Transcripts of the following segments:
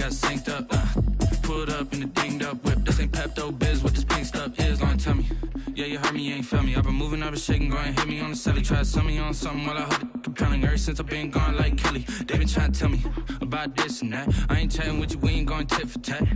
got synced up. Pulled up in the dinged up whip. This ain't Pepto-Biz, what this pink stuff is. Don't tell me. Yeah, you heard me, you ain't felt me. I've been moving, I've been shaking, go and hit me on the celly. Try to sell me on something while I hold it compelling. Ever since I've been gone like Kelly, they been trying to tell me about this and that. I ain't chatting with you, we ain't going tit for tat.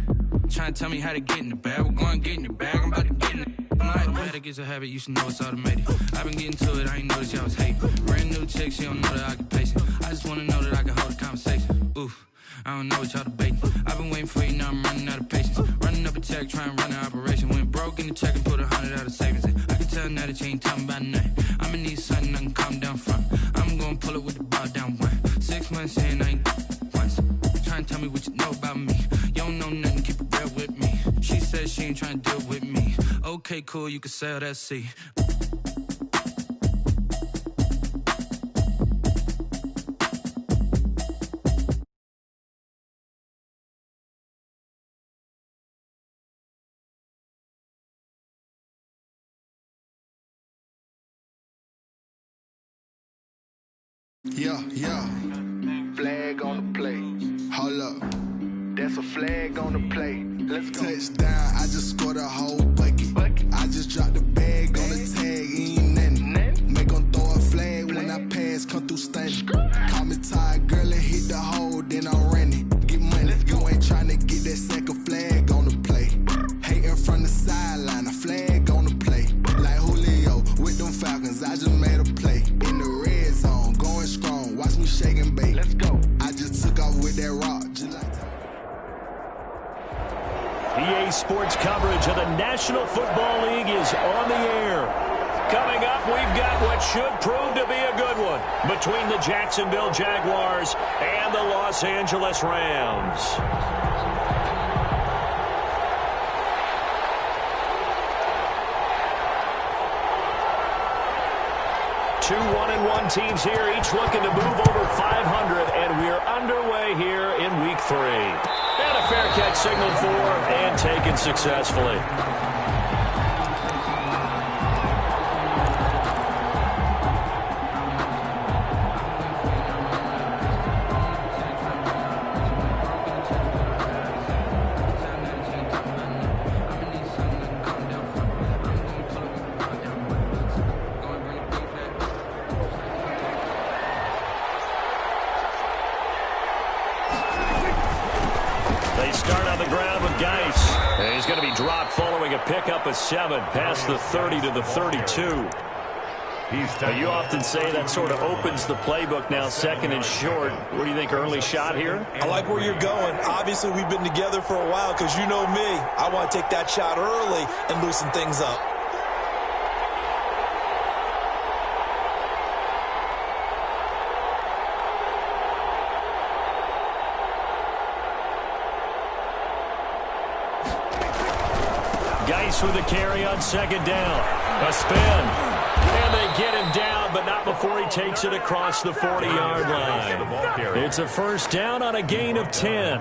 Trying to tell me how to get in the bag. We're going to get in the bag, I'm about to get in it. I'm like, automatic is a habit, you should know it's automated. I've been getting to it, I ain't noticed y'all was hating. Brand new chick, she don't know the occupation. I just wanna know that I can hold a conversation. Oof, I don't know what y'all debating. I've been waiting for you, now I'm running out of patience. Running up a check, trying to run an operation. Went broke in the check and put 100 out of savings in. I can tell now that you ain't talking about nothing. I'ma need something I can calm down from. I'm gonna pull it with the bar down one. 6 months in, I ain't once. Trying to tell me what you know about me. You don't know nothing, keep it real with me. She said she ain't trying to deal with me. Okay, cool, you can sell that C. Yeah, flag on the play. Hold up, that's a flag on the play. Let's go. Touchdown, I just scored a whole bucket. I just dropped the bag on the tag, ain't nothing. Make them throw a flag when I pass, come through stunning. Call me tired, girl, and hit the hole, then I'm running. Get money, you ain't trying to get that second flag on the play. Hating from the sideline, a flag on the play. Like Julio with them Falcons, I just made a play. In the red zone, going strong, watch me shake and bake. Let's go. I just took off with that rock, just like EA Sports coverage of the National Football League is on the air. Coming up, we've got what should prove to be a good one between the Jacksonville Jaguars and the Los Angeles Rams. 2 1-1 teams here, each looking to move over 500, and we're underway here in Week 3. And a fair catch signaled for and taken successfully. Pickup of 7 past the 30 to the 32. You often say that sort of opens the playbook now, second and short. What do you think, early shot here? I like where you're going. Obviously, we've been together for a while because you know me. I want to take that shot early and loosen things up. With a carry on second down. A spin. And they get him down, but not before he takes it across the 40-yard line. It's a first down on a gain of 10.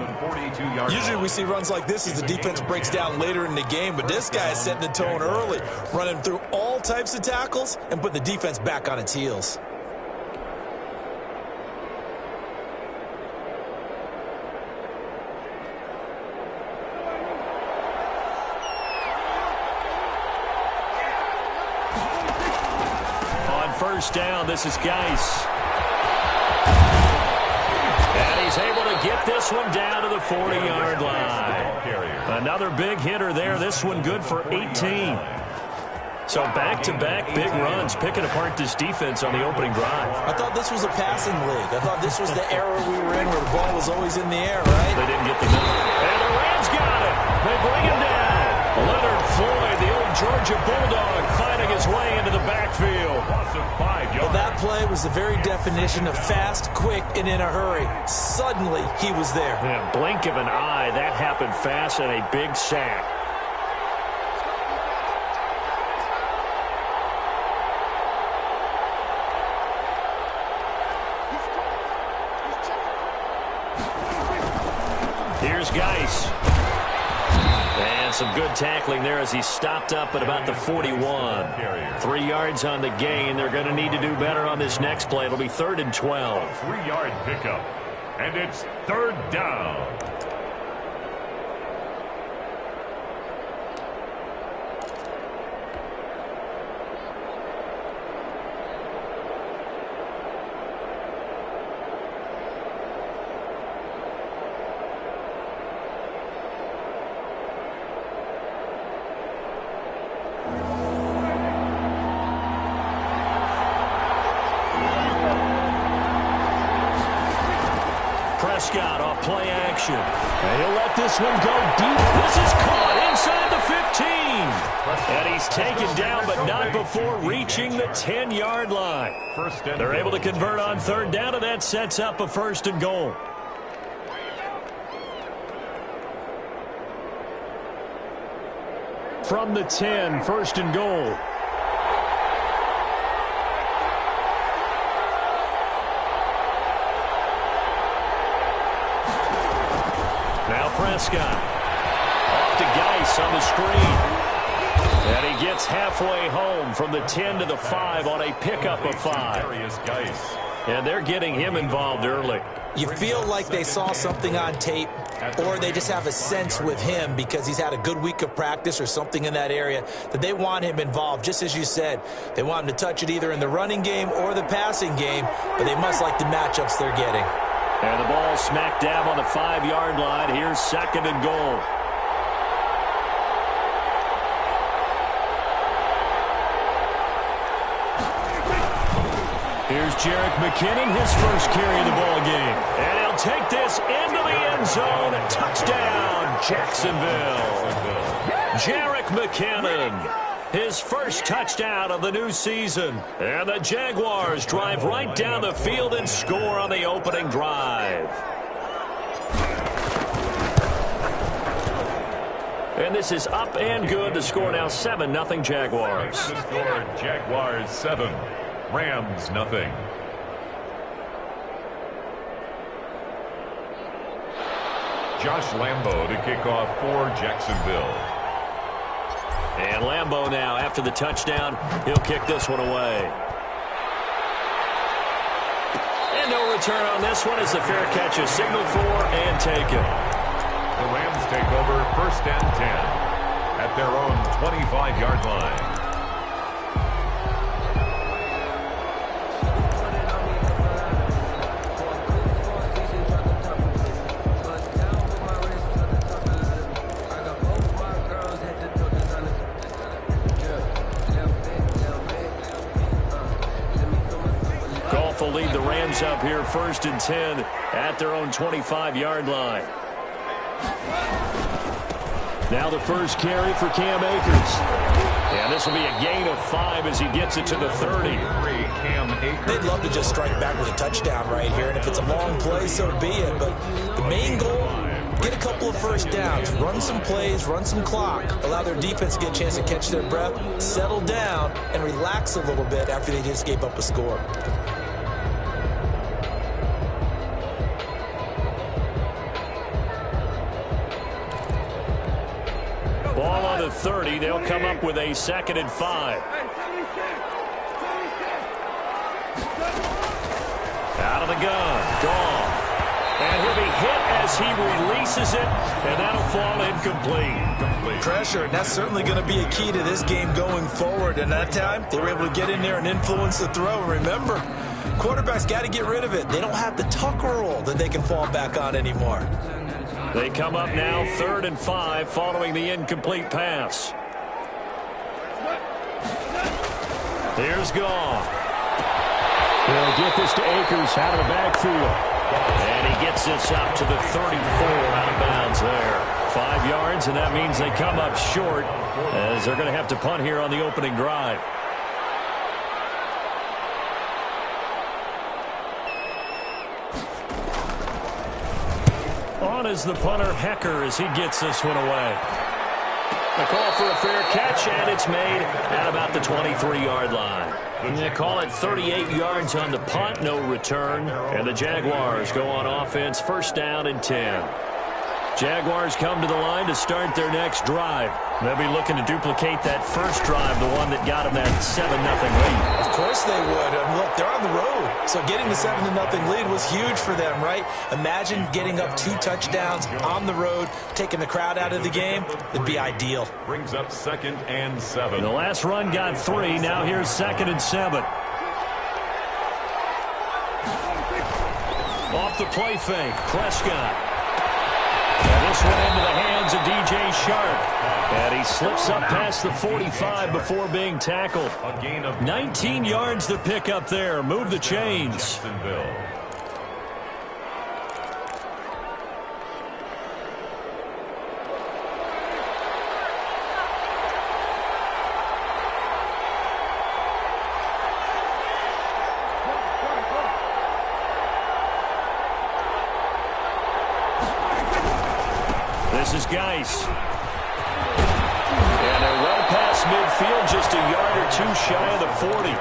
Usually we see runs like this as the defense breaks down later in the game, but this guy is setting the tone early, running through all types of tackles and putting the defense back on its heels. First down, this is Geis. And he's able to get this one down to the 40-yard line. Another big hitter there. This one good for 18. So back-to-back big runs, picking apart this defense on the opening drive. I thought this was a passing league. I thought this was the era we were in where the ball was always in the air, right? They didn't get the middle. And the Rams got it. They bring him down. Leonard Floyd, the old Georgia Bulldog, finding his way into the backfield. Well, that play was the very definition of fast, quick, and in a hurry. Suddenly, he was there. Yeah, blink of an eye, that happened fast, and a big sack. Here's Geis. And some good tackling there as he stopped up at about the 41. 3 yards on the gain. They're going to need to do better on this next play. It'll be 3rd and 12. 3-yard pickup. And it's 3rd down. off play action. And he'll let this one go deep. This is caught inside the 15. And he's taken down, but not before reaching the 10-yard line. They're able to convert on third down, and that sets up a 1st and goal. From the 10, 1st and goal. Now Prescott. Off to Geis on the screen. And he gets halfway home from the 10 to the 5 on a pickup of 5. And they're getting him involved early. You feel like they saw something on tape, or they just have a sense with him because he's had a good week of practice or something in that area that they want him involved. Just as you said, they want him to touch it either in the running game or the passing game, but they must like the matchups they're getting. And the ball smack dab on the 5-yard line. Here's 2nd and goal. Here's Jerick McKinnon, his first carry of the ball game. And he'll take this into the end zone. Touchdown, Jacksonville. Jerick McKinnon, his first touchdown of the new season. And the Jaguars drive right down the field and score on the opening drive. And this is up and good. The score now 7-0 Jaguars. The score, Jaguars 7, Rams 0. Josh Lambo to kick off for Jacksonville. And Lambo now, after the touchdown, he'll kick this one away. And no return on this one as the fair catch is signaled for and taken. The Rams take over 1st and 10 at their own 25-yard line. Will lead the Rams up here 1st and 10 at their own 25-yard line. Now the first carry for Cam Akers. And this will be a gain of 5 as he gets it to the 30. They'd love to just strike back with a touchdown right here, and if it's a long play, so be it. But the main goal, get a couple of first downs, run some plays, run some clock, allow their defense to get a chance to catch their breath, settle down, and relax a little bit after they just gave up a score. Ball on the 30. They'll come up with a 2nd and 5. Out of the gun. Goff. And he'll be hit as he releases it, and that'll fall incomplete. Pressure, and that's certainly going to be a key to this game going forward. And that time, they were able to get in there and influence the throw. And remember, quarterbacks got to get rid of it. They don't have the tucker roll that they can fall back on anymore. They come up now 3rd and 5 following the incomplete pass. Here's Goff. He'll get this to Akers out of the backfield. And he gets this up to the 34 out of bounds there. 5 yards, and that means they come up short as they're going to have to punt here on the opening drive. On is the punter, Hecker, as he gets this one away. A call for a fair catch, and it's made at about the 23-yard line. They call it 38 yards on the punt, no return. And the Jaguars go on offense, 1st down and 10. Jaguars come to the line to start their next drive. They'll be looking to duplicate that first drive, the one that got them that 7-0 lead. Of course they would. Look, they're on the road. So getting the 7-0 lead was huge for them, right? Imagine getting up 2 touchdowns on the road, taking the crowd out of the game. It'd be ideal. Brings up 2nd and 7. The last run got 3. Now here's 2nd and 7. Off the play fake, Prescott. And this one into the hands of DJ Sharp. And he slips up past the 45 before being tackled. A gain of 19 yards to pick up there. Move the chains. Geis. And they're well past midfield, just a yard or two shy of the 40.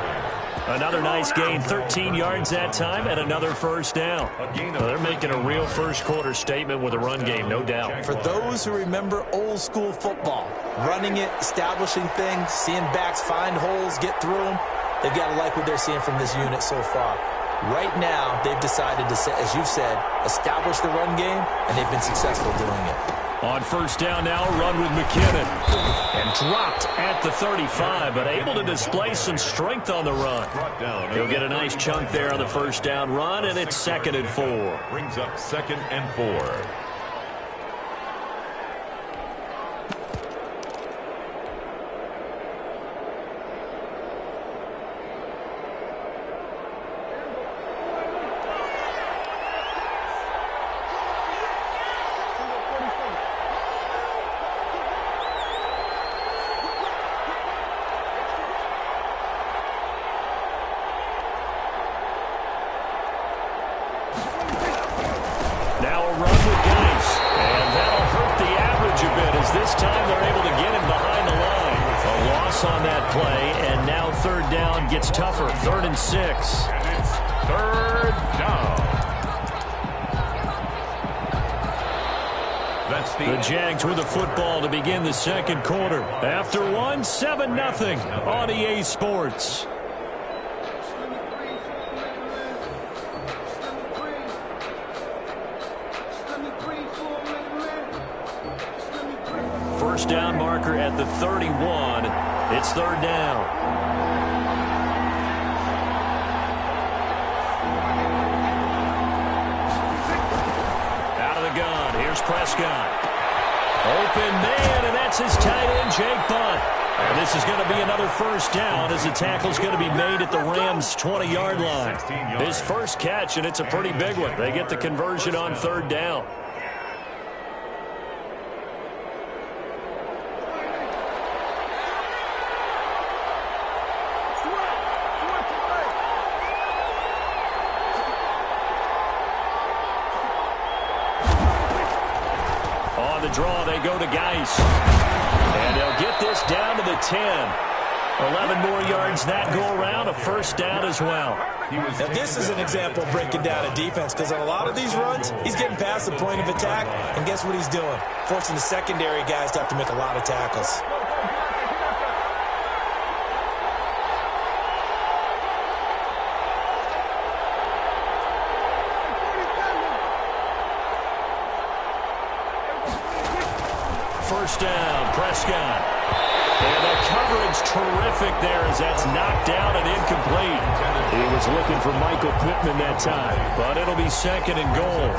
Another nice gain, 13 yards that time, and another first down. They're making a real first-quarter statement with a run game, no doubt. For those who remember old-school football, running it, establishing things, seeing backs find holes, get through them, they've got to like what they're seeing from this unit so far. Right now, they've decided to, as you've said, establish the run game, and they've been successful doing it. On first down now, run with McKinnon. And dropped at the 35, but able to display some strength on the run. He'll get a nice chunk there on the first down run, and it's 2nd and 4. Brings up 2nd and 4. This time they're able to get him behind the line. A loss on that play, and now third down gets tougher. 3rd and 6. And it's 3rd down. That's the Jags with the football to begin the second quarter. After one, 7-0 on EA Sports. First down marker at the 31. It's 3rd down. Out of the gun. Here's Prescott. Open man, and that's his tight end, Jake Bunt. And this is going to be another first down as the tackle's going to be made at the Rams' 20-yard line. His first catch, and it's a pretty big one. They get the conversion on 3rd down. Draw, they go to Geis. And they'll get this down to the 10. 11 more yards that go around, a first down as well. Now this is an example of breaking down a defense, because on a lot of these runs, he's getting past the point of attack, and guess what he's doing? Forcing the secondary guys to have to make a lot of tackles. First down, Prescott. And the coverage terrific there as that's knocked down and incomplete. He was looking for Michael Pittman that time, but it'll be 2nd and goal.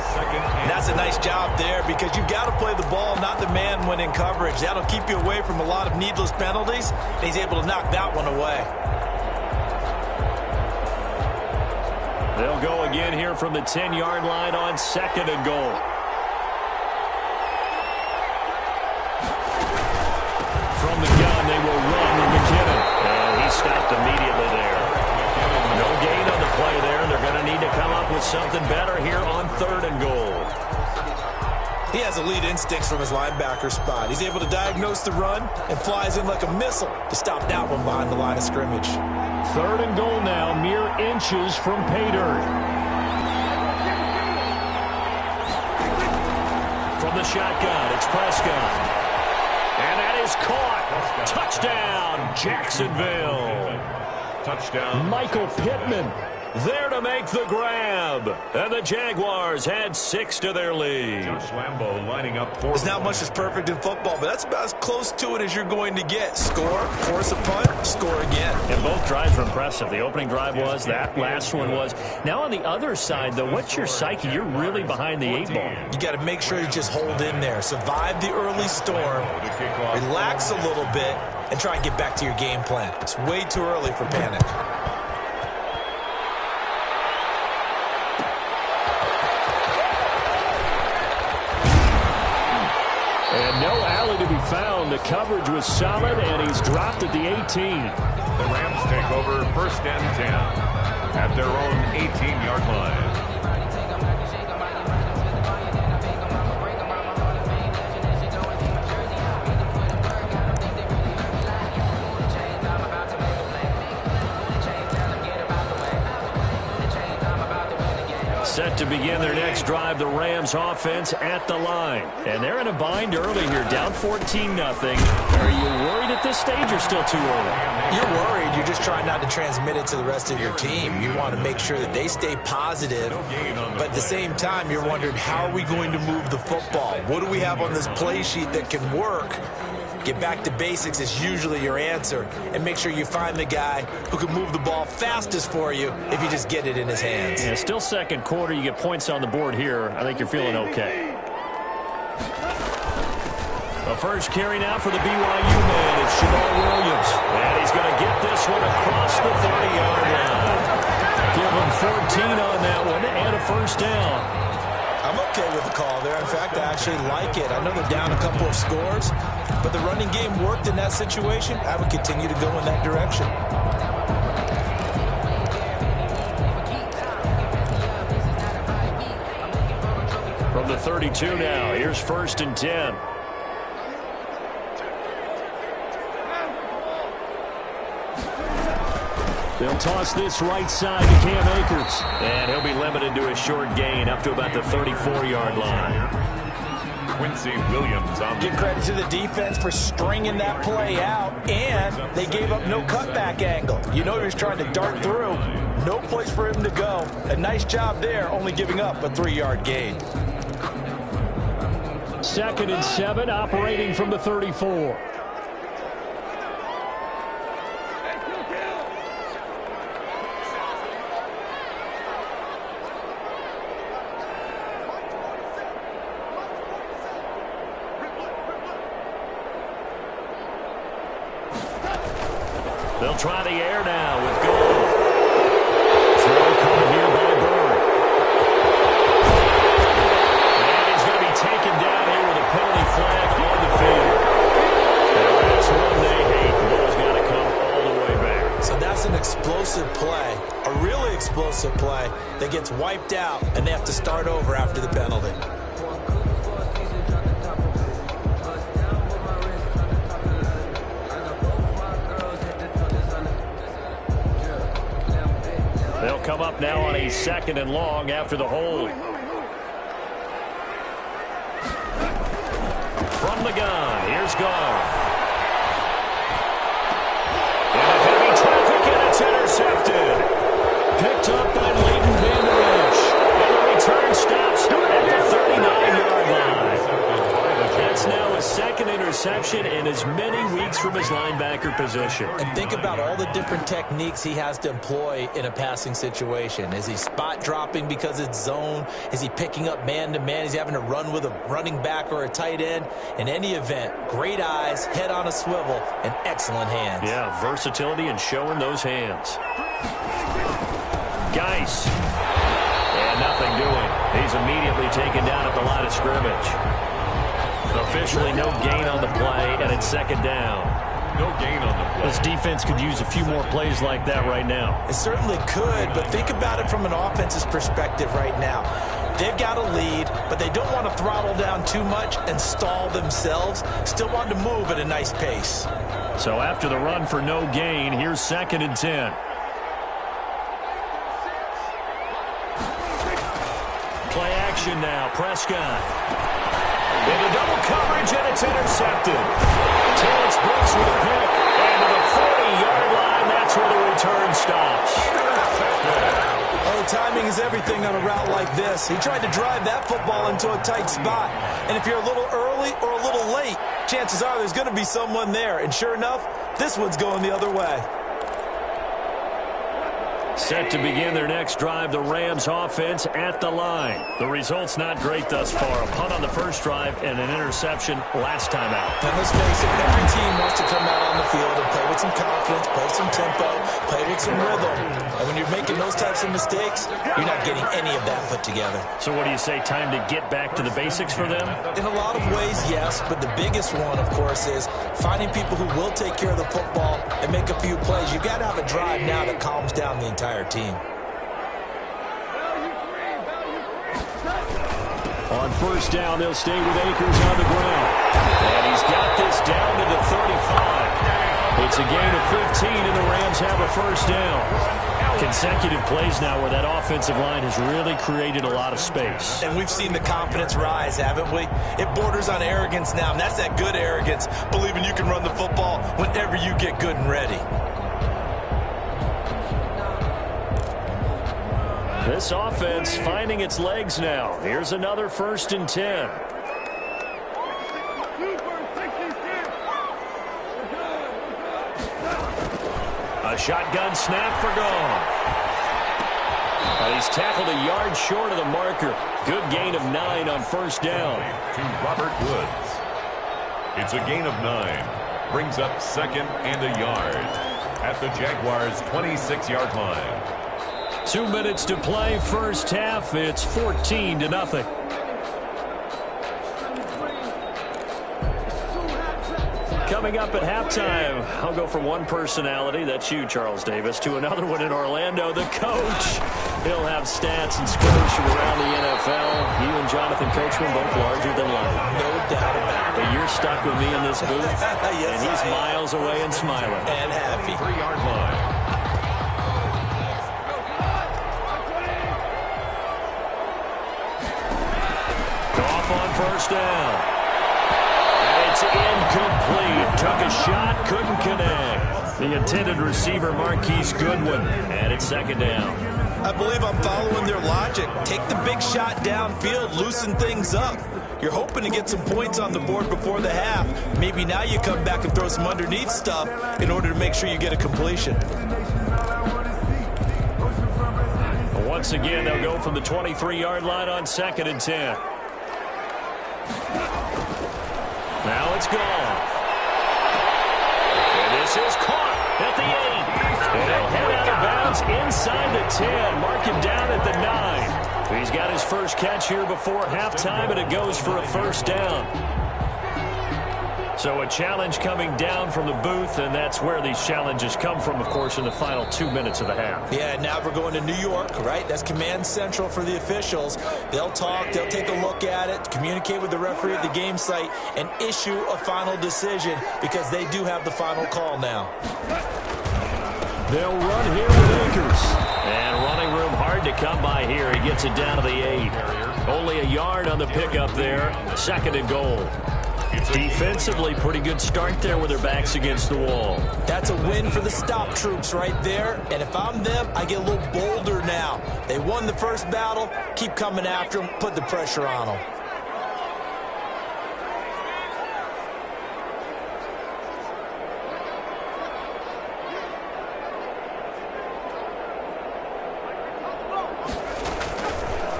And that's a nice job there, because you've got to play the ball, not the man when in coverage. That'll keep you away from a lot of needless penalties, and he's able to knock that one away. They'll go again here from the 10-yard line on 2nd and goal. From the gun, they will run with McKinnon. And he stopped immediately there. No gain on the play there. They're going to need to come up with something better here on 3rd and goal. He has elite instincts from his linebacker spot. He's able to diagnose the run and flies in like a missile to stop that one behind the line of scrimmage. 3rd and goal now, mere inches from pay dirt. From the shotgun, it's Prescott. And that is caught. Touchdown, Jacksonville. Touchdown. Michael Pittman there to make the grab. And the Jaguars had 6 to their lead. Josh Lambo lining up for. There's not much that's perfect in football, but that's about as close to it as you're going to get. Score, force a punt, score again. And both drives were impressive. The opening drive was, that last one was. Now on the other side, though, what's your psyche? You're really behind the 8 ball. You got to make sure you just hold in there. Survive the early storm, relax a little bit, and try and get back to your game plan. It's way too early for panic. And no alley to be found. The coverage was solid, and he's dropped at the 18. The Rams take over 1st and 10 at their own 18-yard line. Set to begin their next drive, the Rams offense at the line. And they're in a bind early here, down 14-0. Are you worried at this stage or still too early? You're worried. You're just trying not to transmit it to the rest of your team. You want to make sure that they stay positive. But at the same time, you're wondering, how are we going to move the football? What do we have on this play sheet that can work? Get back to basics is usually your answer, and make sure you find the guy who can move the ball fastest for you if you just get it in his hands. Yeah, still second quarter. You get points on the board here. I think you're feeling okay. The first carry now for the BYU man. It's Jamal Williams. And he's going to get this one across the 30-yard line. Give him 14 on that one and a first down. I'm okay with the call there. In fact, I actually like it. I know they're down a couple of scores, but the running game worked in that situation. I would continue to go in that direction. From the 32 now, here's 1st and 10. They'll toss this right side to Cam Akers. And he'll be limited to a short gain up to about the 34-yard line. Quincy Williams on the Give credit to the defense for stringing that play out, and they gave up no cutback angle. You know he was trying to dart through. No place for him to go. A nice job there, only giving up a 3-yard gain. 2nd and 7, operating from the 34. They'll try the air now with goal. Throw caught here by Bird. And he's going to be taken down here with a penalty flag on the field. And that's one they hate. The ball's got to come all the way back. So that's an explosive play, a really explosive play that gets wiped out, and they have to start over after the penalty. They'll come up now on a 2nd and long after the hold. From the gun, here's Gone. Into heavy traffic, and it's intercepted. Picked up by Leighton Vander Esch. And the return stops at the 39-yard line. That's now a 2nd interception in as many weeks from his linebacker position. And think about all the different techniques he has to employ in a passing situation. Is he spot dropping because it's zone? Is he picking up man-to-man? Is he having to run with a running back or a tight end? In any event, great eyes, head on a swivel, and excellent hands. Yeah, versatility and showing those hands. Geis. And nothing doing. He's immediately taken down at the line of scrimmage. Officially no gain on the play, and it's 2nd down. no gain on the play. This defense could use a few more plays like that right now. It certainly could, but think about it from an offense's perspective right now. They've got a lead, but they don't want to throttle down too much and stall themselves. Still want to move at a nice pace. So after the run for no gain, here's 2nd and 10. Play action now. Prescott. Into double coverage, and it's intercepted. Terrence Brooks with a pick. And to the 40-yard line, that's where the return stops. Oh, timing is everything on a route like this. He tried to drive that football into a tight spot. And if you're a little early or a little late, chances are there's going to be someone there. And sure enough, this one's going the other way. Set to begin their next drive, the Rams offense at the line. The result's not great thus far. A punt on the first drive and an interception last time out. And let's face it, every team wants to come out on the field and play with some confidence, play with some tempo, play with some rhythm. And when you're making those types of mistakes, you're not getting any of that put together. So what do you say, time to get back to the basics for them? In a lot of ways, yes, but the biggest one, of course, is finding people who will take care of the football and make a few plays. You've got to have a drive now that calms down the entire team. On first down, they'll stay with Akers on the ground. And he's got this down to the 35. It's a gain of 15, and the Rams have a first down. Consecutive plays now where that offensive line has really created a lot of space. And we've seen the confidence rise, haven't we? It borders on arrogance now, and that's that good arrogance, believing you can run the football whenever you get good and ready. This offense finding its legs now. Here's another 1st and 10. A shotgun snap for Goff. But he's tackled a yard short of the marker. Good gain of 9 on 1st down. To Robert Woods. It's a gain of 9. Brings up 2nd and a yard at the Jaguars' 26-yard line. 2 minutes to play, first half. It's 14-0. Coming up at halftime, I'll go from one personality, that's you, Charles Davis, to another one in Orlando, the coach. He'll have stats and scores from around the NFL. You and Jonathan Coachman both larger than life. No doubt about it. But you're stuck with me in this booth, Yes, and he's miles away and smiling. And happy. 3-yard line. Off on 1st down. It's incomplete. Took a shot, couldn't connect. The intended receiver, Marquise Goodwin, and it's 2nd down. I believe I'm following their logic. Take the big shot downfield, loosen things up. You're hoping to get some points on the board before the half. Maybe now you come back and throw some underneath stuff in order to make sure you get a completion. Once again, they'll go from the 23-yard line on 2nd and 10. Now it's gone. And this is caught at the 8. And he'll head out of bounds inside the 10. Mark him down at the 9. He's got his first catch here before halftime, and it goes for a 1st down. So a challenge coming down from the booth, and that's where these challenges come from, of course, in the final 2 minutes of the half. Yeah, now we're going to New York, right? That's command central for the officials. They'll talk, they'll take a look at it, communicate with the referee at the game site, and issue a final decision because they do have the final call now. They'll run here with Akers. And running room hard to come by here. He gets it down to the 8. Only a yard on the pickup there. 2nd and goal. Defensively, pretty good start there with their backs against the wall. That's a win for the stop troops right there. And if I'm them, I get a little bolder now. They won the first battle. Keep coming after them. Put the pressure on them.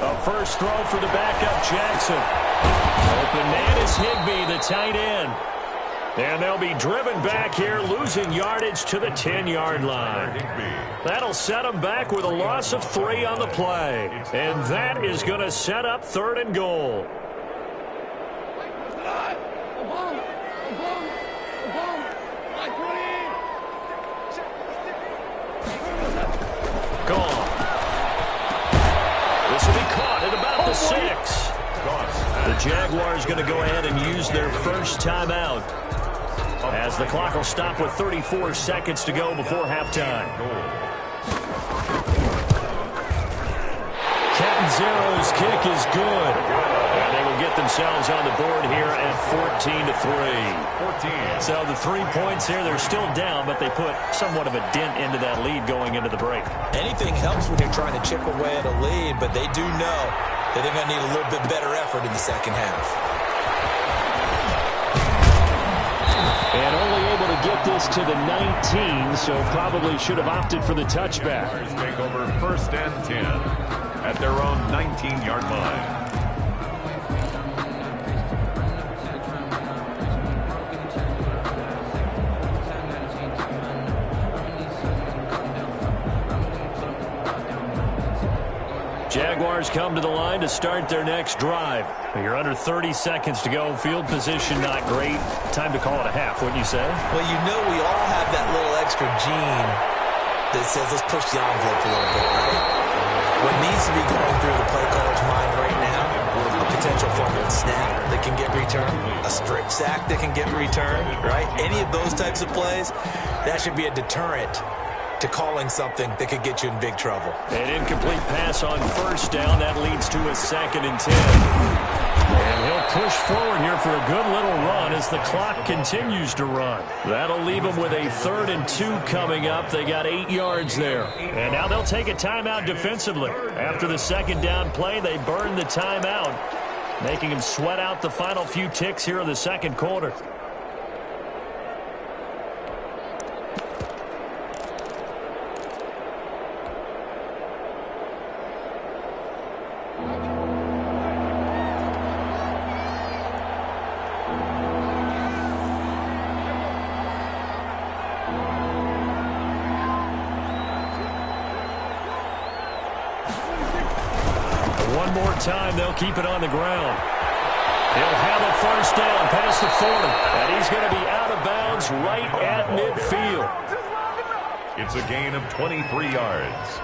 A first throw for the backup, Jackson. Open man is Higbee, the tight end. And they'll be driven back here, losing yardage to the 10-yard line. That'll set them back with a loss of 3 on the play. And that is going to set up 3rd and goal. Gone. This will be caught at about the 6. The Jaguars going to go ahead and use their first timeout as the clock will stop with 34 seconds to go before halftime. Catanzaro's kick is good. And they will get themselves on the board here at 14-3. So the 3 points here, they're still down, but they put somewhat of a dent into that lead going into the break. Anything helps when you're trying to chip away at a lead, but they do know that they're going to need a little bit better effort in the second half. And only able to get this to the 19, so probably should have opted for the touchback. Take over 1st and 10 at their own 19-yard line. Jaguars come to the line to start their next drive. You're under 30 seconds to go. Field position not great. Time to call it a half, wouldn't you say? Well, you know we all have that little extra gene that says let's push the envelope a little bit, right? What needs to be going through the play caller's mind right now, a potential fumbled snap that can get returned, a strip sack that can get returned, right? Any of those types of plays, that should be a deterrent to calling something that could get you in big trouble. An incomplete pass on first down. That leads to a 2nd and 10. And he'll push forward here for a good little run as the clock continues to run. That'll leave them with a 3rd and 2 coming up. They got 8 yards there. And now they'll take a timeout defensively. After the 2nd down play, they burn the timeout, making them sweat out the final few ticks here in the 2nd quarter. One more time, they'll keep it on the ground. He'll have a 1st down past the 40, and he's going to be out of bounds right at midfield. It's a gain of 23 yards.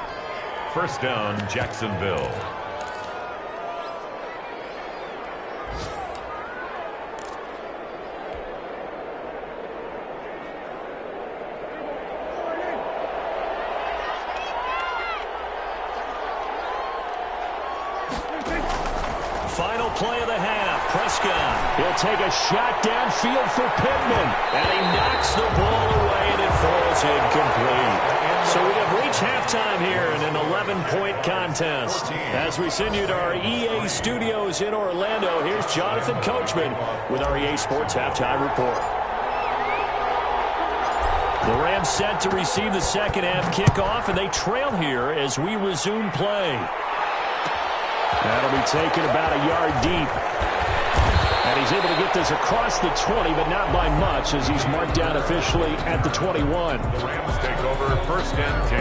1st down, Jacksonville. Final play of the half. Prescott. He'll take a shot downfield for Pittman. And he knocks the ball away, and it falls incomplete. So we have reached halftime here in an 11-point contest. As we send you to our EA studios in Orlando, here's Jonathan Coachman with our EA Sports Halftime Report. The Rams set to receive the 2nd half kickoff, and they trail here as we resume play. That'll be taken about a yard deep. And he's able to get this across the 20, but not by much as he's marked down officially at the 21. The Rams take over 1st and 10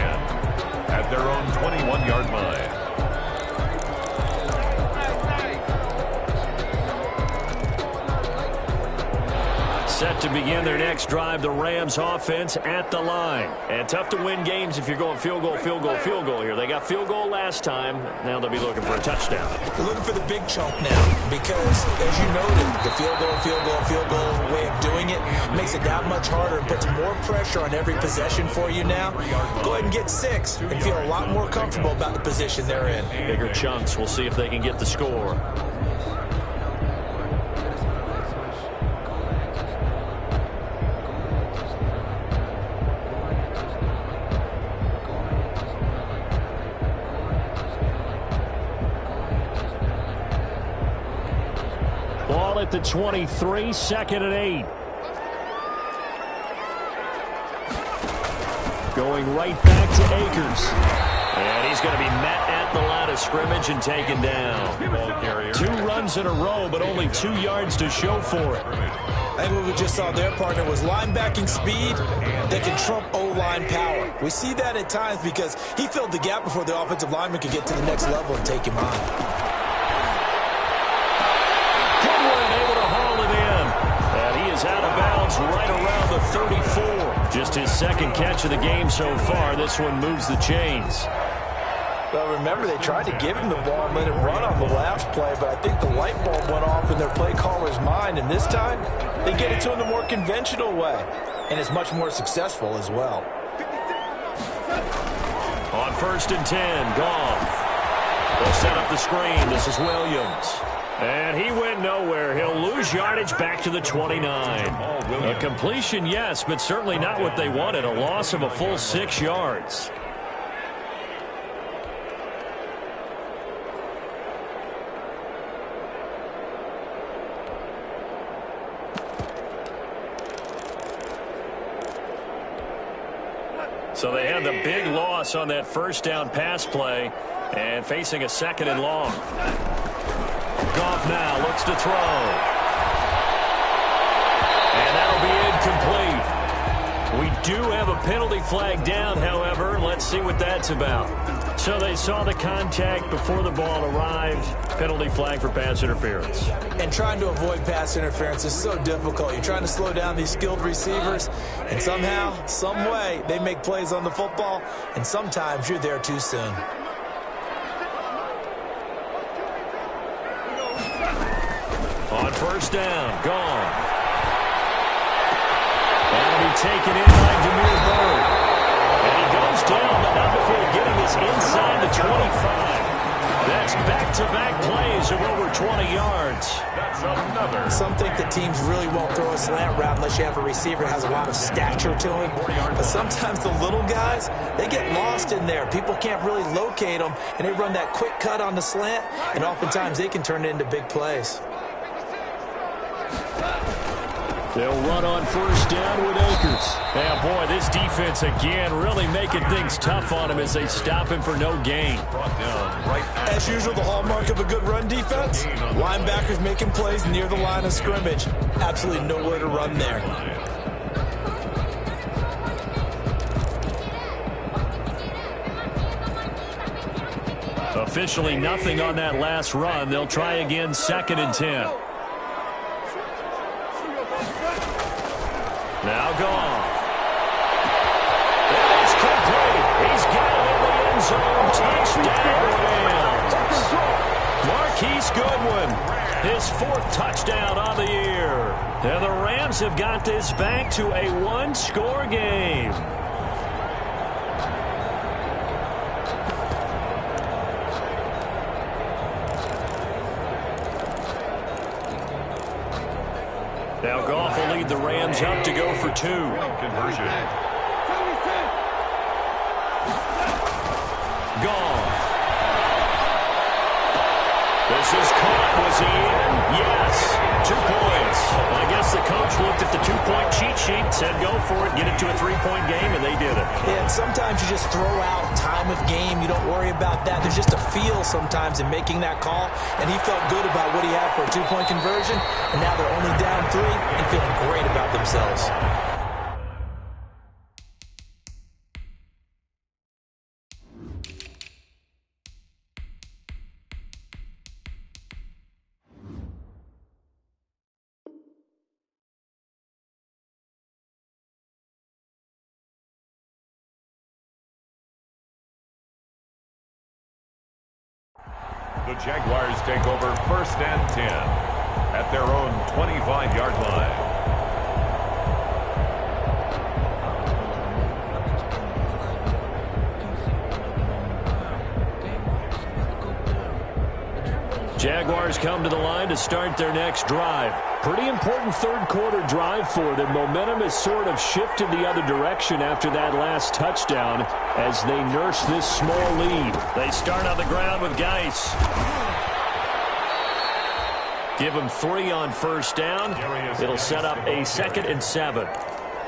at their own 21-yard line. Set to begin their next drive, the Rams offense at the line. And tough to win games if you're going field goal, field goal, field goal here. They got field goal last time. Now they'll be looking for a touchdown. They're looking for the big chunk now because, as you noted, the field goal way of doing it makes it that much harder and puts more pressure on every possession for you now. Go ahead and get 6 and feel a lot more comfortable about the position they're in. Bigger chunks. We'll see if they can get the score. Ball at the 23, 2nd and 8. Going right back to Akers. And he's going to be met at the line of scrimmage and taken down. 2 runs in a row, but only 2 yards to show for it. I think what we just saw there, partner, was linebacking speed that can trump O-line power. We see that at times because he filled the gap before the offensive lineman could get to the next level and take him on. Out of bounds right around the 34. Just his 2nd catch of the game so far. This one moves the chains. Well, remember, they tried to give him the ball and let him run on the last play, but I think the light bulb went off in their play caller's mind, and this time they get it to him the more conventional way, and it's much more successful as well. On 1st and 10, Goff. They'll set up the screen. This is Williams. And he went nowhere. He'll lose yardage back to the 29. A completion, yes, but certainly not what they wanted. A loss of a full 6 yards. So they had the big loss on that 1st down pass play and facing a 2nd and long. Goff now looks to throw. And that'll be incomplete. We do have a penalty flag down, however. Let's see what that's about. So they saw the contact before the ball arrived. Penalty flag for pass interference. And trying to avoid pass interference is so difficult. You're trying to slow down these skilled receivers, and somehow, some way, they make plays on the football, and sometimes you're there too soon. On 1st down, gone. That'll be taken in by Demir Bird. And he goes inside the 25. That's back-to-back plays of over 20 yards. That's another. Some think that teams really won't throw a slant route unless you have a receiver that has a lot of stature to him. But sometimes the little guys, they get lost in there. People can't really locate them, and they run that quick cut on the slant, and oftentimes they can turn it into big plays. They'll run on first down with Akers. Yeah, boy, this defense again really making things tough on him as they stop him for no gain. As usual, the hallmark of a good run defense, linebackers making plays near the line of scrimmage. Absolutely nowhere to run there. Officially nothing on that last run. They'll try again, 2nd and 10. Now Goff. It's complete. He's got it in the end zone. Touchdown, Rams. Marquise Goodwin, his 4th touchdown on the year. And the Rams have got this back to a 1-score game. Now Goff will lead the Rams up to go for 2. Conversion. Goff. This is caught. Was he in? Yes. 2 points. I guess the coach looked at the 2-point cheat sheet, said go for it, get it to a 3-point game, and they did it. Yeah, and sometimes you just throw out time of game. You don't worry about that. There's just a feel sometimes in making that call, and he felt good about what he had for a 2-point conversion, and now they're only down 3 and feeling great about themselves. The Jaguars take over 1st and 10 at their own 25-yard line. Jaguars come to the line to start their next drive. Pretty important 3rd quarter drive for them. Momentum has sort of shifted the other direction after that last touchdown as they nurse this small lead. They start on the ground with Geis. Give them 3 on first down. It'll set up a 2nd and 7.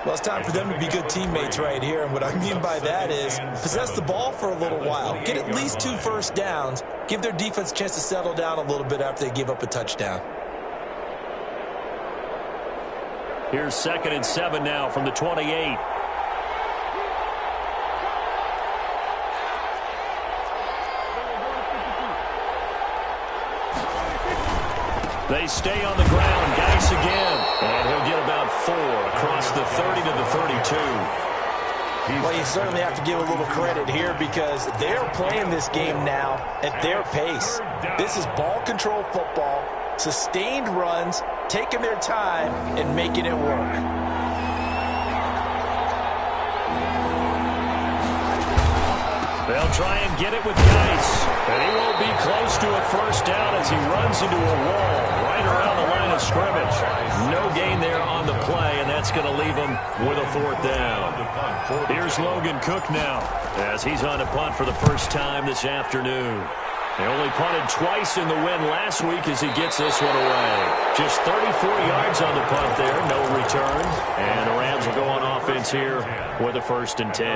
Well, it's time for them to be good teammates right here, and what I mean by that is possess the ball for a little while. Get at least 2 first downs. Give their defense a chance to settle down a little bit after they give up a touchdown. Here's 2nd and 7 now from the 28. They stay on the ground. Geis again. And he'll get about 4 across the 30 to the 32. Well, you certainly have to give a little credit here because they're playing this game now at their pace. This is ball control football, sustained runs, taking their time, and making it work. They'll try and get it with Geis. And he won't be close to a first down as he runs into a wall right around the line of scrimmage. No gain there on the play, and that's going to leave him with a 4th down. Here's Logan Cook now as he's on a punt for the first time this afternoon. They only punted twice in the win last week as he gets this one away. Just 34 yards on the punt there, no return. And the Rams will go on offense here with a 1st and 10.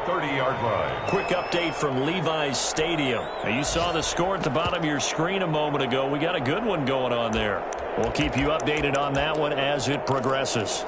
30-yard line. Quick update from Levi's Stadium. Now, you saw the score at the bottom of your screen a moment ago. We got a good one going on there. We'll keep you updated on that one as it progresses.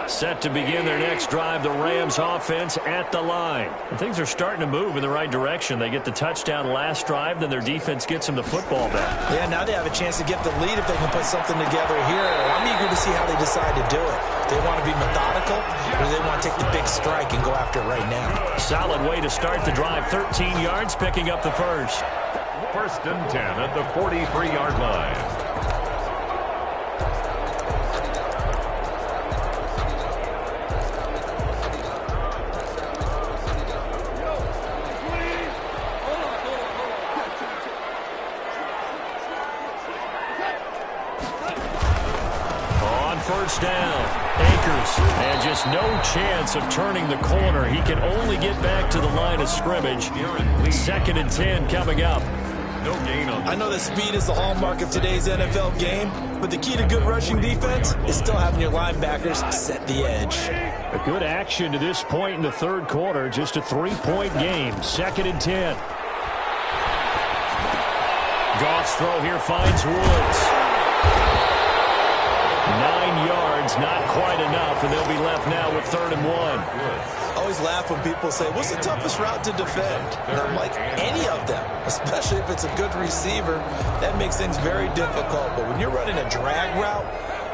Set to begin their next drive, the Rams offense at the line. And things are starting to move in the right direction. They get the touchdown last drive, then their defense gets them the football back. Yeah, now they have a chance to get the lead if they can put something together here. I'm eager to see how they decide to do it. Do they want to be methodical, or do they want to take the big strike and go after it right now? Solid way to start the drive. 13 yards, picking up the first. 1st and 10 at the 43-yard line. Jaguars. And just no chance of turning the corner. He can only get back to the line of scrimmage. 2nd and 10 coming up. No gain on. I know that speed is the hallmark of today's NFL game, but the key to good rushing defense is still having your linebackers set the edge. A good action to this point in the third quarter. Just a 3-point game. 2nd and 10. Goff's throw here finds Woods. 9 yards, not quite enough, and they'll be left now with 3rd and 1. I always laugh when people say, what's the toughest route to defend? And I'm like, any of them, especially if it's a good receiver. That makes things very difficult. But when you're running a drag route,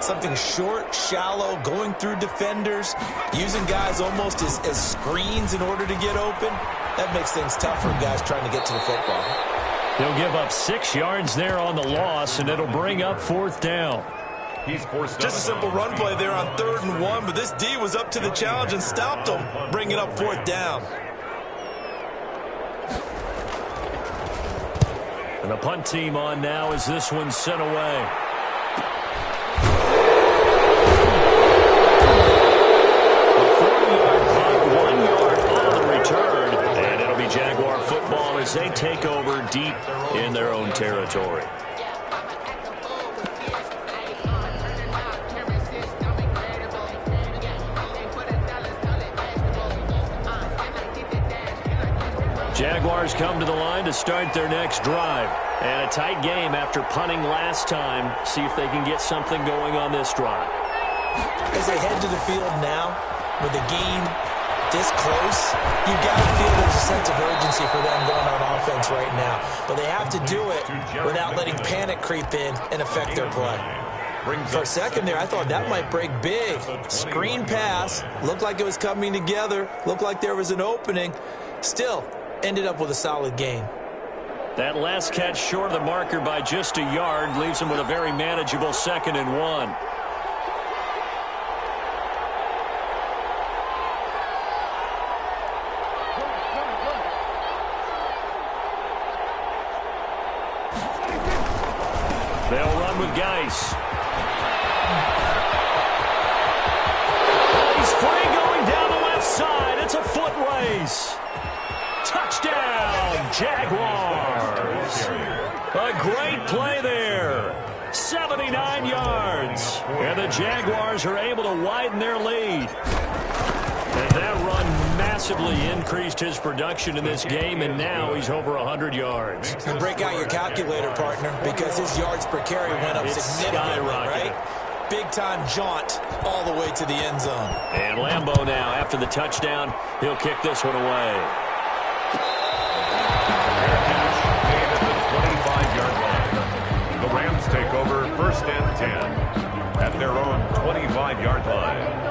something short, shallow, going through defenders, using guys almost as screens in order to get open, that makes things tough for guys trying to get to the football. They'll give up 6 yards there on the loss, and it'll bring up 4th down. He's forced Just a simple run play there on 3rd and 1, but this D was up to the challenge and stopped him, bringing up 4th down. And the punt team on now as this one's sent away. A 4-yard punt, 1 yard on the return, and it'll be Jaguar football as they take over deep in their own territory. Jaguars come to the line to start their next drive. And a tight game after punting last time. See if they can get something going on this drive. As they head to the field now, with the game this close, you got to feel there's a sense of urgency for them going on offense right now. But they have to do it without letting panic creep in and affect their play. For a second there, I thought that might break big. Screen pass, looked like it was coming together, looked like there was an opening. Still, ended up with a solid game. That last catch short of the marker by just a yard leaves him with a very manageable 2nd and 1. They'll run with Geis. He's free going down the left side. It's a foot race. Touchdown, Jaguars. A great play there. 79 yards. And the Jaguars are able to widen their lead. And that run massively increased his production in this game, and now he's over 100 yards. And break out your calculator, partner, because his yards per carry went up significantly, right? Big-time jaunt all the way to the end zone. And Lambeau now, after the touchdown, he'll kick this one away. the Rams take over 1st and 10 at their own 25-yard line.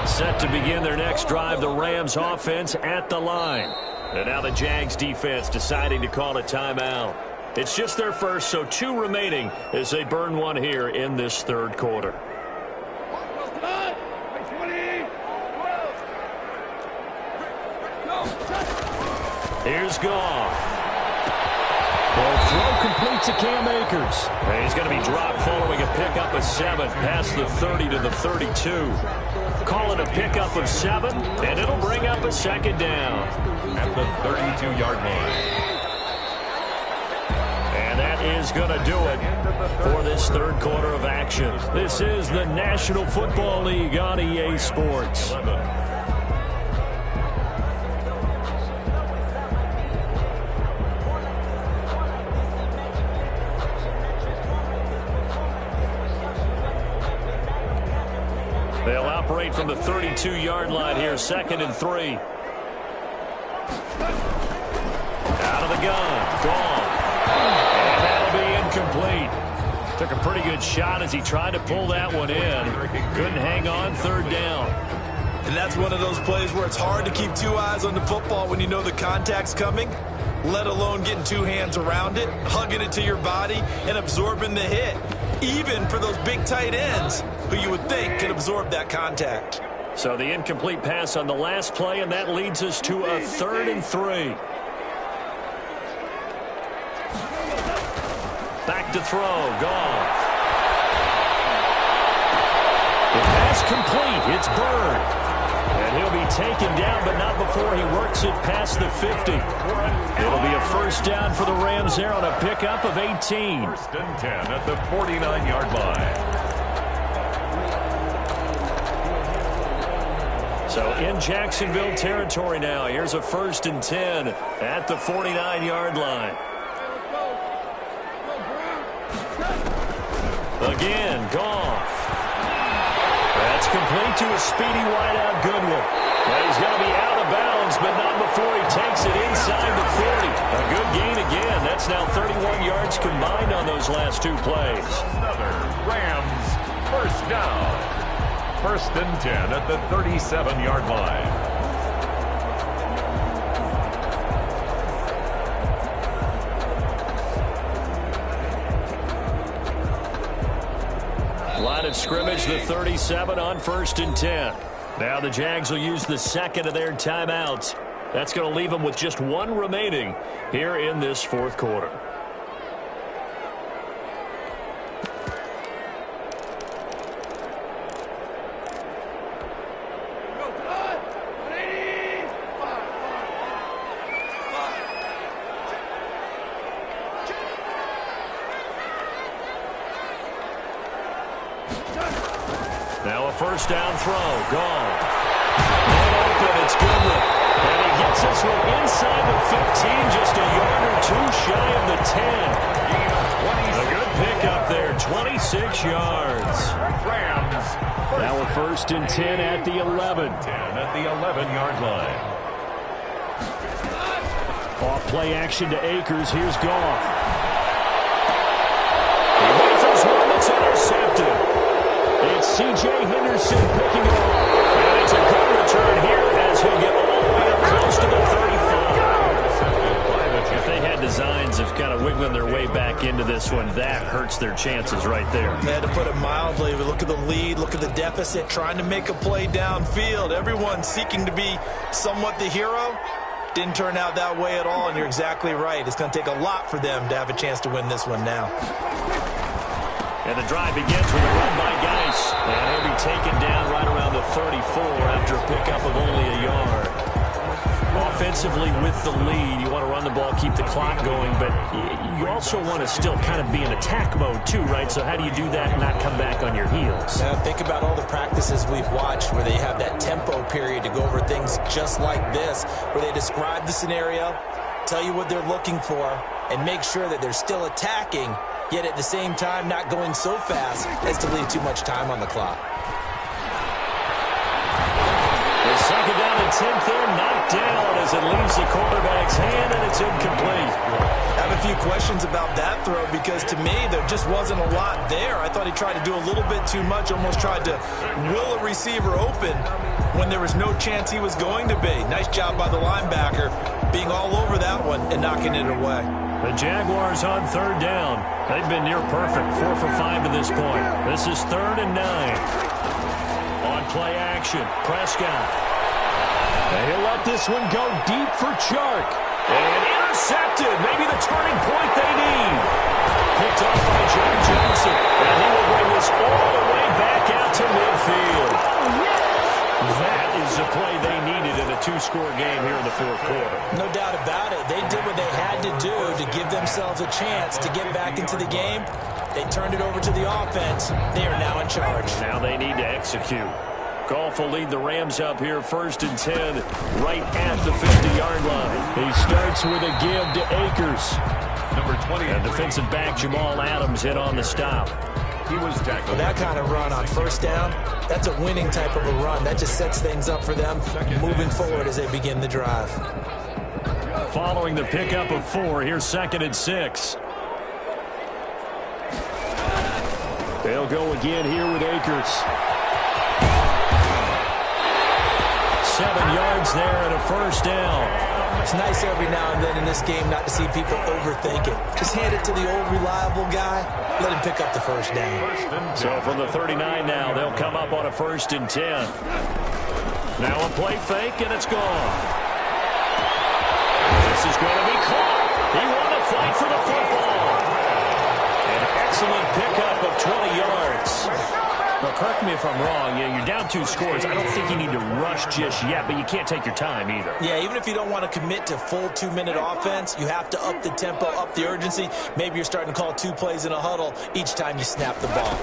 Set to begin their next drive, the Rams offense at the line. And now the Jags defense deciding to call a timeout. It's just their first, so 2 remaining as they burn one here in this third quarter. Here's Goff. Well, throw complete to Cam Akers. And he's going to be dropped following a pickup of 7 past the 30 to the 32. Call it a pickup of 7, and it'll bring up a 2nd down. At the 32-yard line. And that is going to do it for this third quarter of action. This is the National Football League on EA Sports. They'll operate from the 32-yard line here, 2nd and 3. Out of the gun, gone. And that'll be incomplete. Took a pretty good shot as he tried to pull that one in. Couldn't hang on, 3rd down. And that's one of those plays where it's hard to keep 2 eyes on the football when you know the contact's coming, let alone getting 2 hands around it, hugging it to your body, and absorbing the hit. Even for those big tight ends who you would think can absorb that contact. So the incomplete pass on the last play, and that leads us to a 3rd and 3. Back to throw. Goff. The pass complete. It's Bird. And he'll be taken down, but not before he works it past the 50. It'll be a first down for the Rams there on a pickup of 18. 1st and 10 at the 49-yard line. So in Jacksonville territory now. Here's a 1st and 10 at the 49-yard line. Again, Goff. That's complete to a speedy wideout Goodwin. Well, he's going to be out of bounds, but not before he takes it inside the 40. A good gain again. That's now 31 yards combined on those last 2 plays. Another Rams first down. 1st and 10 at the 37-yard line. Line of scrimmage, the 37 on 1st and 10. Now the Jags will use the 2nd of their timeouts. That's going to leave them with just 1 remaining here in this 4th quarter. Now a first down throw. Gone. And open. It's Goodwin. And he gets this one inside the 15, just a yard or 2 shy of the 10. A good pickup there, 26 yards. Now a 1st and 10 at the 11. 10 at the 11-yard line. Off play action to Akers. Here's Goff. He misses one that's intercepted. It's C.J. Henderson picking it up. And it's a good return here as he'll get all the way up close to the 35. If they had designs of kind of wiggling their way back into this one, that hurts their chances right there. Yeah, to put it mildly, we look at the lead, look at the deficit, trying to make a play downfield. Everyone seeking to be somewhat the hero. Didn't turn out that way at all, and you're exactly right. It's going to take a lot for them to have a chance to win this one now. And the drive begins with a run by Geis. And he'll be taken down right around the 34 after a pickup of only a yard. Offensively with the lead, you want to run the ball, keep the clock going, but you also want to still kind of be in attack mode too, right? So how do you do that and not come back on your heels? Now think about all the practices we've watched where they have that tempo period to go over things just like this, where they describe the scenario, tell you what they're looking for, and make sure that they're still attacking, yet at the same time not going so fast as to leave too much time on the clock. The 2nd down and 10th there, knocked down as it leaves the quarterback's hand, and it's incomplete. I have a few questions about that throw because to me there just wasn't a lot there. I thought he tried to do a little bit too much, almost tried to will a receiver open when there was no chance he was going to be. Nice job by the linebacker being all over that one and knocking it away. The Jaguars on 3rd down. They've been near perfect, 4 for 5 to this point. This is 3rd and 9. On play action, Prescott. And he'll let this one go deep for Chark. And intercepted, maybe the turning point they need. Picked off by John Johnson. And he will bring this all the way back out to midfield. That is the play they needed in a 2-score game here in the 4th quarter. No doubt about it. They did what they had to do to give themselves a chance to get back into the game. They turned it over to the offense. They are now in charge. Now they need to execute. Goff will lead the Rams up here 1st and 10 right at the 50-yard line. He starts with a give to Akers. Number 20. And defensive back Jamal Adams hit on the stop. He was tackled. That kind of run on 1st down, that's a winning type of a run. That just sets things up for them moving forward as they begin the drive. Following the pickup of 4, here's 2nd and 6. They'll go again here with Akers. 7 yards there and a 1st down. It's nice every now and then in this game not to see people overthink it. Just hand it to the old reliable guy. Let him pick up the 1st down. So from the 39 now, they'll come up on a 1st and 10. Now a play fake, and it's gone. This is going to be caught. He won the fight for the football. An excellent pickup of 20 yards. Well, correct me if I'm wrong. Yeah, you're down 2 scores. I don't think you need to rush just yet, but you can't take your time either. Yeah, even if you don't want to commit to full 2-minute offense, you have to up the tempo, up the urgency. Maybe you're starting to call 2 plays in a huddle each time you snap the ball.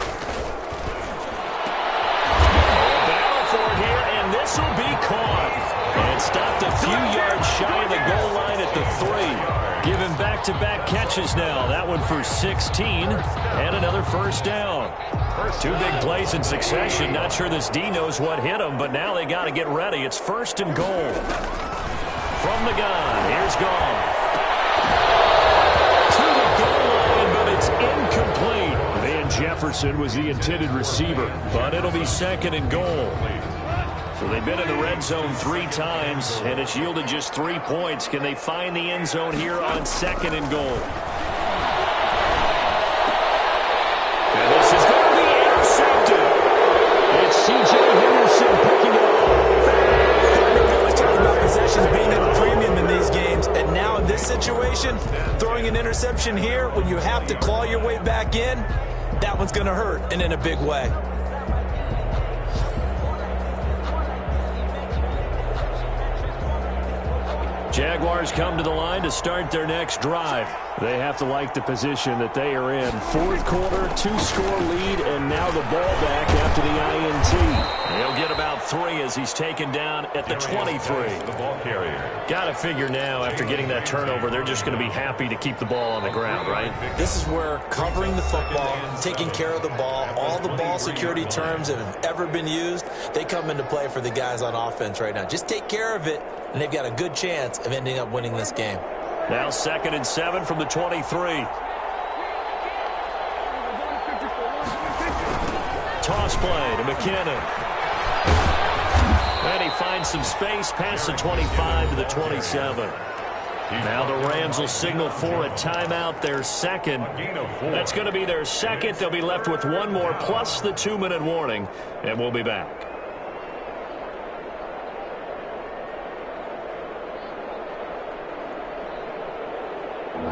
Battle for it here, and this will be caught. And stopped a few yards shy of the goal line at the 3. Given back-to-back catches now. That one for 16, and another first down. 2 big plays in succession. Not sure this D knows what hit him, but now they got to get ready. It's 1st and goal. From the gun, here's Goff. To the goal line, but it's incomplete. Van Jefferson was the intended receiver, but it'll be 2nd and goal. So they've been in the red zone 3 times, and it's yielded just 3 points. Can they find the end zone here on 2nd and goal? And this is going to be intercepted. It's C.J. Henderson picking it up. We always talk about possessions being at a premium in these games, and now in this situation, throwing an interception here when you have to claw your way back in, that one's going to hurt, and in a big way. Jaguars come to the line to start their next drive. They have to like the position that they are in. 4th quarter, 2-score lead, and now the ball back after the INT. He'll get about 3 as he's taken down at the 23. The ball carrier. Got to figure now, after getting that turnover, they're just going to be happy to keep the ball on the ground, right? This is where covering the football, taking care of the ball, all the ball security terms that have ever been used, they come into play for the guys on offense right now. Just take care of it, and they've got a good chance of ending up winning this game. Now 2nd and 7 from the 23. Toss play to McKinnon. And he finds some space past the 25 to the 27. Now the Rams will signal for a timeout, their 2nd. That's going to be their 2nd. They'll be left with 1 more plus the 2-minute warning, and we'll be back.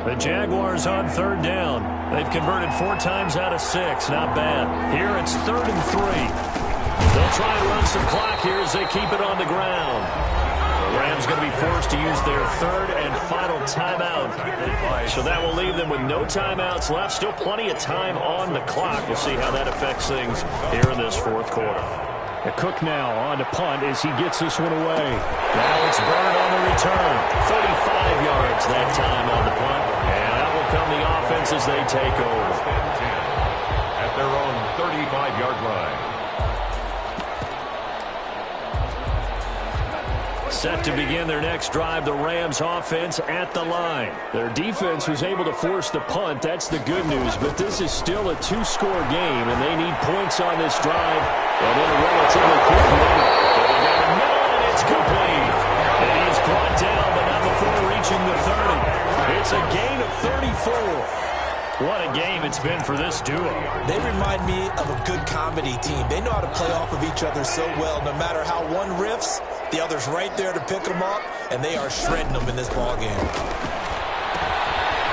The Jaguars on 3rd down. They've converted 4 times out of 6. Not bad. Here it's 3rd and 3. They'll try and run some clock here as they keep it on the ground. The Rams going to be forced to use their 3rd and final timeout. So that will leave them with no timeouts left. Still plenty of time on the clock. We'll see how that affects things here in this 4th quarter. The Cook now on to punt as he gets this one away. Now it's Bird on the return. 35 yards that time on the punt. And that will come the offense as they take over. At their own 35-yard line. Set to begin their next drive, the Rams offense at the line. Their defense was able to force the punt. That's the good news. But this is still a 2-score game, and they need points on this drive. And in a relatively quick manner. Going down the middle, and it's complete. And he's brought down, but not before reaching the 30. It's a gain of 34. What a game it's been for this duo. They remind me of a good comedy team. They know how to play off of each other so well. No matter how one riffs, the other's right there to pick them up, and they are shredding them in this ballgame.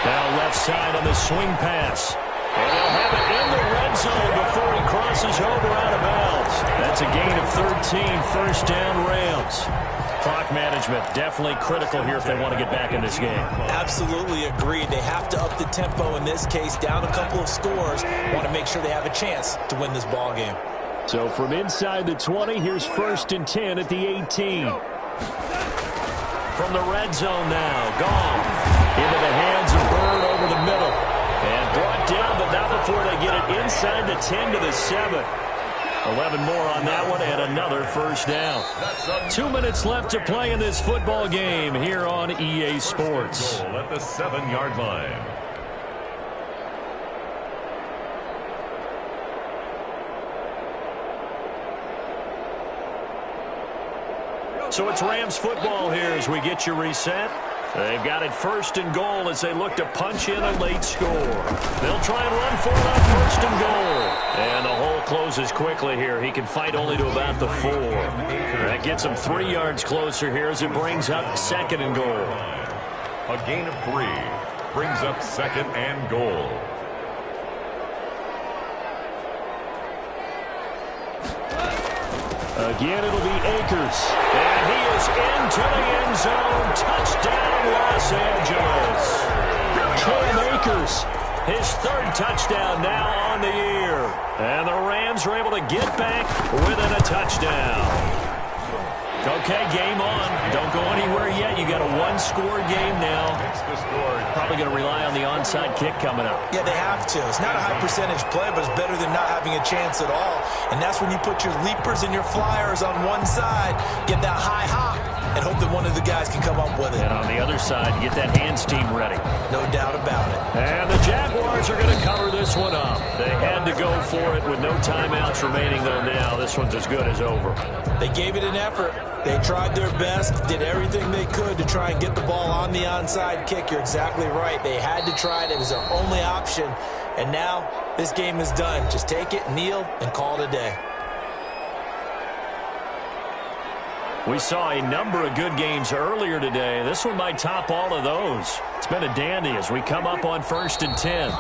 Now left side on the swing pass. And they'll have it in the red zone before he crosses over out of bounds. That's a gain of 13, 1st down Rams. Clock management definitely critical here if they want to get back in this game. Absolutely agreed. They have to up the tempo in this case, down a couple of scores. Want to make sure they have a chance to win this ball game. So from inside the 20, here's 1st and 10 at the 18. From the red zone now, Goff into the hands of Bird over the middle. And brought down, but not before they get it inside the 10 to the 7. 11 more on that one, and another 1st down. 2 minutes left to play in this football game here on EA Sports. At the 7-yard line. So it's Rams football here as we get you reset. They've got it 1st and goal as they look to punch in a late score. They'll try and run for it on 1st and goal. And the hole closes quickly here. He can fight only to about the 4. That gets him 3 yards closer here as it brings up 2nd and goal. A gain of 3 brings up 2nd and goal. Again, it'll be Akers. And he is into the end zone. Touchdown, Los Angeles. Cam Akers, his 3rd touchdown now on the year. And the Rams are able to get back within a touchdown. Okay, game on. Don't go anywhere yet. You got a 1-score game now. Probably going to rely on the onside kick coming up. Yeah, they have to. It's not a high percentage play, but it's better than not having a chance at all. And that's when you put your leapers and your flyers on one side, get that high hop, and hope that one of the guys can come up with it. And on the other side, get that hands team ready. No doubt about it. And the Jaguars are going to cover this one up. They had to go for it with no timeouts remaining, though now. This one's as good as over. They gave it an effort. They tried their best, did everything they could to try and get the ball on the onside kick. You're exactly right. They had to try it. It was their only option. And now this game is done. Just take it, kneel, and call it a day. We saw a number of good games earlier today. This one might top all of those. It's been a dandy as we come up on 1st and 10.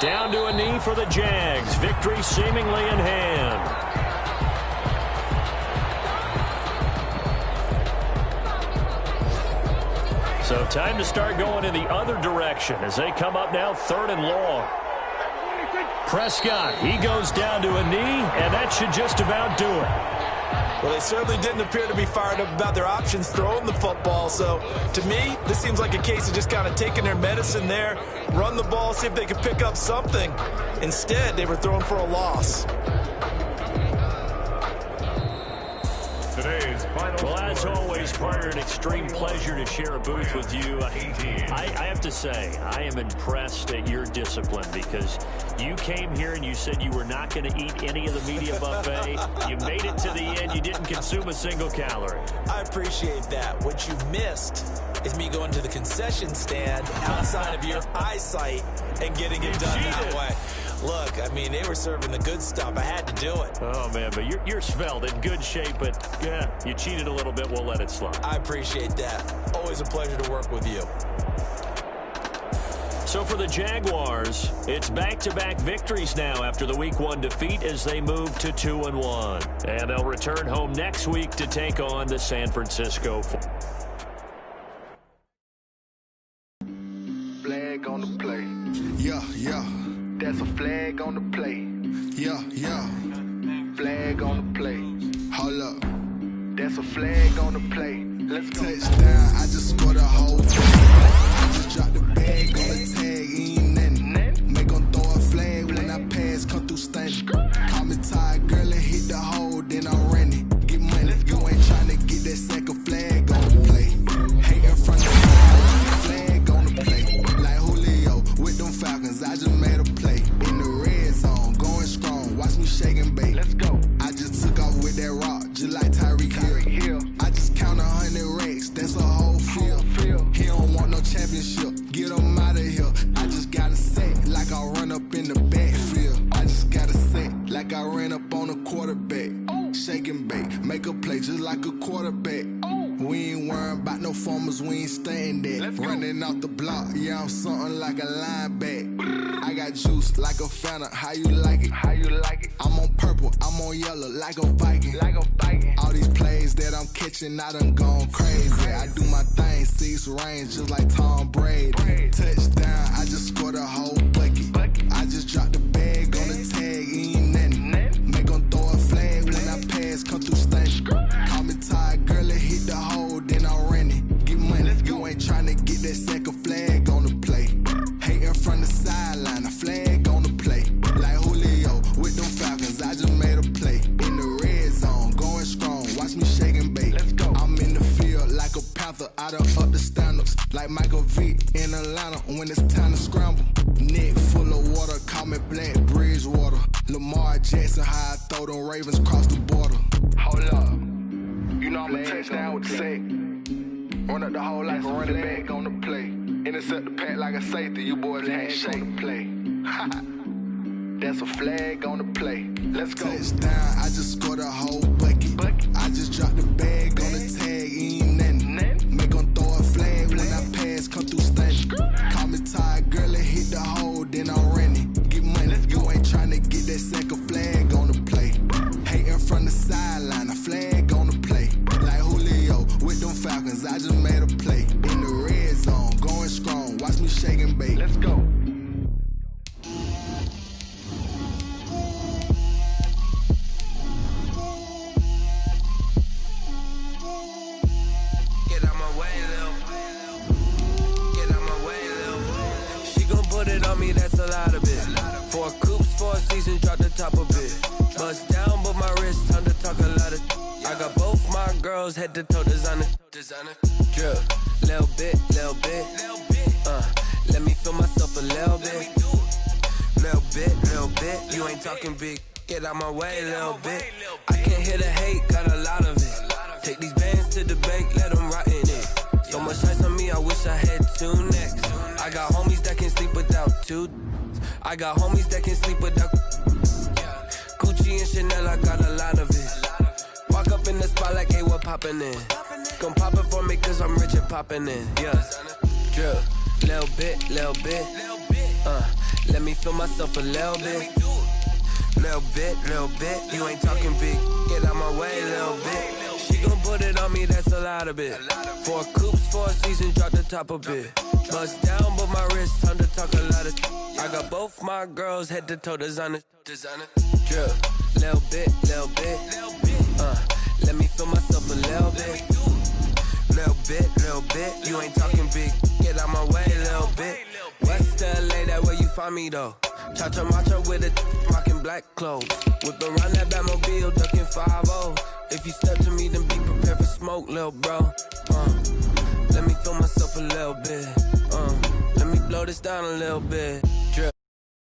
Down to a knee for the Jags. Victory seemingly in hand. So time to start going in the other direction as they come up now 3rd and long. Prescott, he goes down to a knee, and that should just about do it. Well, they certainly didn't appear to be fired up about their options throwing the football. So, to me, this seems like a case of just kind of taking their medicine there, run the ball, see if they could pick up something. Instead, they were throwing for a loss. Today's final Well, as always, Parker, an extreme pleasure to share a booth with you. I have to say, I am impressed at your discipline because you came here and you said you were not going to eat any of the media buffet. You made it to the end. You didn't consume a single calorie. I appreciate that. What you missed is me going to the concession stand outside of your eyesight and getting it done that way. Look, I mean, they were serving the good stuff. I had to do it. Oh, man, but you're svelte, in good shape, but yeah, you cheated a little bit. We'll let it slide. I appreciate that. Always a pleasure to work with you. So for the Jaguars, it's back-to-back victories now after the Week 1 defeat as they move to 2-1. And they'll return home next week to take on the San Francisco. Flag on the play. Yeah, yeah. That's a flag on the play. Yeah, yeah. Flag on the play. Hold up. That's a flag on the play. Let's go. Touchdown, I just scored a whole thing. I just dropped the bag on the tag, ain't nothing. Make them throw a flag when I pass, come through stunning. Call me tired, girl, and hit the hole, then I'm running. Get money, you ain't trying to get that second flag on the play. Hating from the side, flag on the play. Like Julio with them Falcons, I just made a play. In the red zone, going strong, watch me shake and bake. Let's go. I just took off with that rock, just like Tyreek Hill. I just count 100 racks, that's a whole field. He don't want no championship, get him out of here. I just gotta say, like I run up in the backfield. I just gotta say, like I ran up on a quarterback. Shake and bake, make a play just like a quarterback. We ain't worrying about no formers, we ain't staying there. Running off the block, yeah, I'm something like a linebacker. I got juice like a Fanta, how you like it? How you like it? I'm on purple, I'm on yellow, like a Viking. Like a Viking. All these plays that I'm catching, I done gone crazy. I do my thing, 6 range, just like Tom Brady. Touchdown, I just scored a whole bucket. I just dropped the bag on the tag, ain't nothing. Make them throw a flag when I pass, come through stunning. Call me tired, girl, and hit the hole, then I'm running. Get money, you ain't trying to get that second flag on the play. Hating from the sideline, a flag on the play. Like Julio with them Falcons, I just made a play. In the red zone, going strong, watch me shake and bake. Let's go. I done up the standards like Michael Vick in Atlanta when it's time to scramble. Neck full of water, call me Black Bridgewater. Lamar Jackson, how I throw them Ravens across the border. Hold up, you know I'm a touchdown with the sack. Run up the whole life and run it back on the play. Intercept the pack like a safety, you boys ain't shake play. That's a flag on the play. Let's go. Touchdown, I just scored a whole bucket. I just dropped the bag on the tag, ain't nothing. Make them throw a flag when I pass, come through stunning. Call me tired, girl, and hit the hole, then I'm running. Get money, you ain't tryna get that second flag on the play. Hating from the sideline, a flag on the play. Like Julio with them Falcons, I just made a play. In the red zone, going strong, watch me shake and bake. Let's go. That's a lot of it. 4 coops, 4 seasons, drop the top of it. Bust down, but my wrist, time to talk a lot of. I got both my girls, head to toe designer. Drip, little bit. Let me feel myself a little bit. Little bit. You ain't talking big. Get out my way, little bit. I can't hear the hate, got a lot of it. Take these bands to the bank, let them rot in it. So much ice on me, I wish I had 2 necks. I got homies that can sleep without 2. I got homies that can sleep without Gucci and Chanel, I got a lot of it. Walk up in the spot like, hey, what poppin' in? Gon' pop it for me cause I'm rich and poppin' in. Yeah, drip, little bit. Let me feel myself a little bit. Little bit. You ain't talking big. Get out my way, little bit. She gon' put it on me, that's a lot of it. 4 coops, 4 seasons, drop the top of it. Bust down, but my wrist, time to talk a lot of. I got both my girls, head to toe designer. Drip, little bit. Let me feel myself a little bit. Little bit. You ain't talking big. Get out my way, little bit. West LA, that where you find me though. Cha-cha matcha with it, rockin' black clothes. Whip around that Batmobile, ducking 5-0. If you step to me, then be prepared for smoke, lil' bro. Let me feel myself a little bit. Let me blow this down a little bit. Drip,